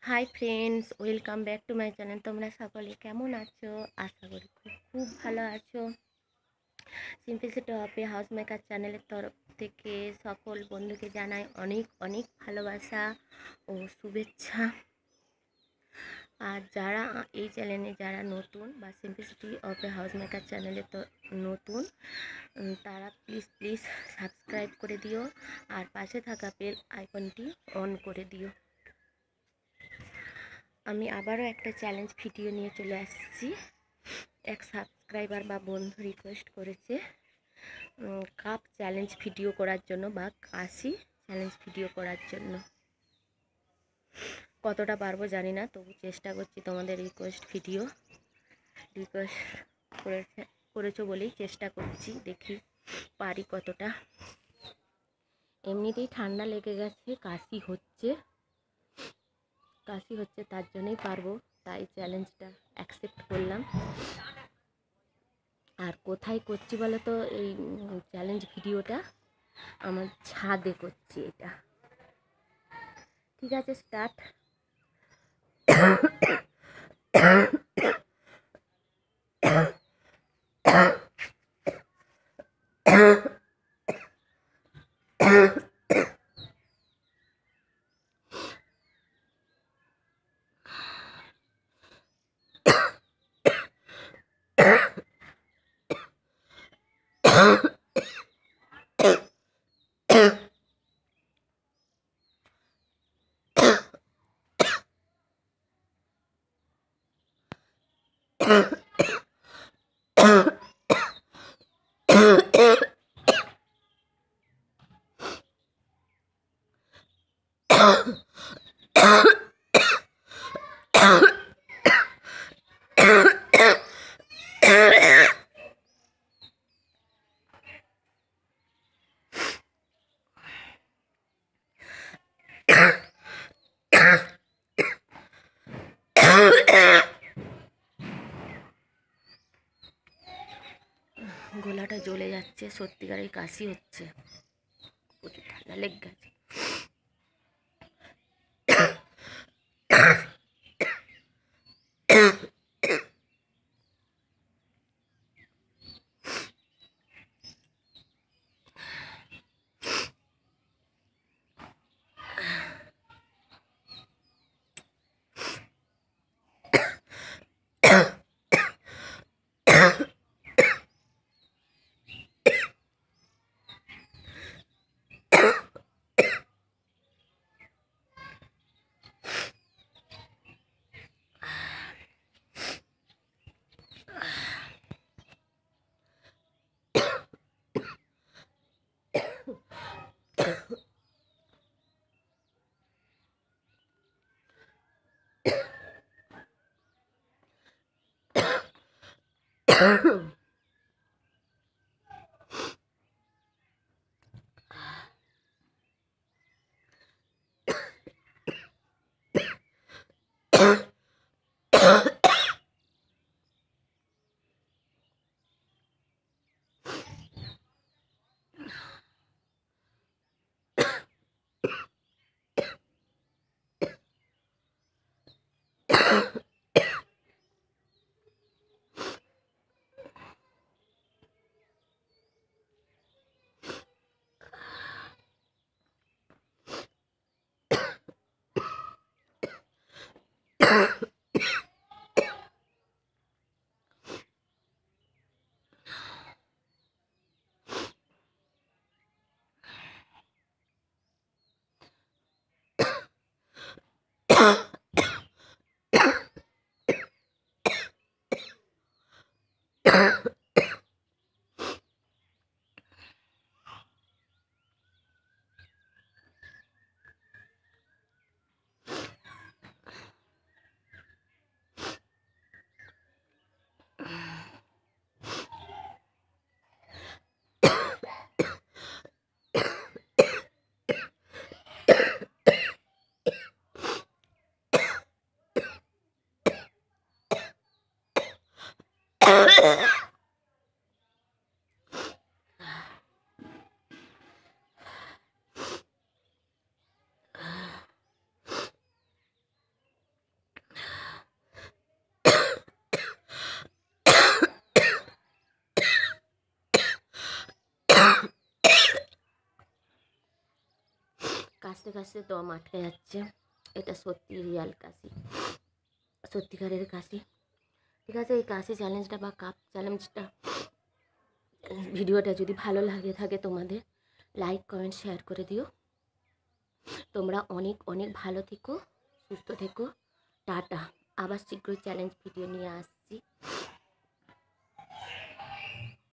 Hi friends, welcome back to my channel. তোমরা সকলে কেমন আছো? আশা করি খুব খুব ভালো আছো। Simplicity of a house maker চ্যানেলের তরফ থেকে সকল বন্ধুকে জানাই অনেক অনেক ভালোবাসা ও শুভেচ্ছা। আর যারা এই চ্যানেলে যারা নতুন বা simplicity of a house maker চ্যানেলে তো নতুন, তারা প্লিজ প্লিজ সাবস্ক্রাইব করে দিও আর পাশে থাকা বেল আইকনটি অন করে দিও। আমি আবারও একটা চ্যালেঞ্জ ভিডিও নিয়ে চলে আসছি। এক সাবস্ক্রাইবার বা বন্ধু রিকোয়েস্ট করেছে কাপ চ্যালেঞ্জ ভিডিও করার জন্য বা কাশি চ্যালেঞ্জ ভিডিও করার জন্য। কতটা পারবো জানি না, তবু চেষ্টা করছি। তোমাদের রিকোয়েস্ট করেছো বলেই চেষ্টা করছি, দেখি পারি কতটা। এমনিতেই ঠান্ডা লেগে গেছে, কাশি হচ্ছে, তার জন্যই পারবো, তাই চ্যালেঞ্জটা অ্যাকসেপ্ট করলাম। আর কোথায় করছি বলো তো? এই চ্যালেঞ্জ ভিডিওটা আমার ছাদে করছি এটা। ঠিক আছে, স্টার্ট। গলাটা জ্বলে যাচ্ছে, সত্যিকারের কাশি হচ্ছে, প্রচুর ঠান্ডা লেগে গেছে। কাশতে কাশতে দম আটকে যাচ্ছে। এটা সত্যি রিয়াল কাশি, সত্যিকারের কাশি। ঠিক আছে, এই কাশি চ্যালেঞ্জটা বা কাপ চ্যালেঞ্জটা ভিডিওটা যদি ভালো লাগে থাকে তোমাদের, লাইক কমেন্ট শেয়ার করে দিও। তোমরা অনেক অনেক ভালো থেকো, সুস্থ থেকো। টাটা। আবার শীঘ্রই চ্যালেঞ্জ ভিডিও নিয়ে আসছি।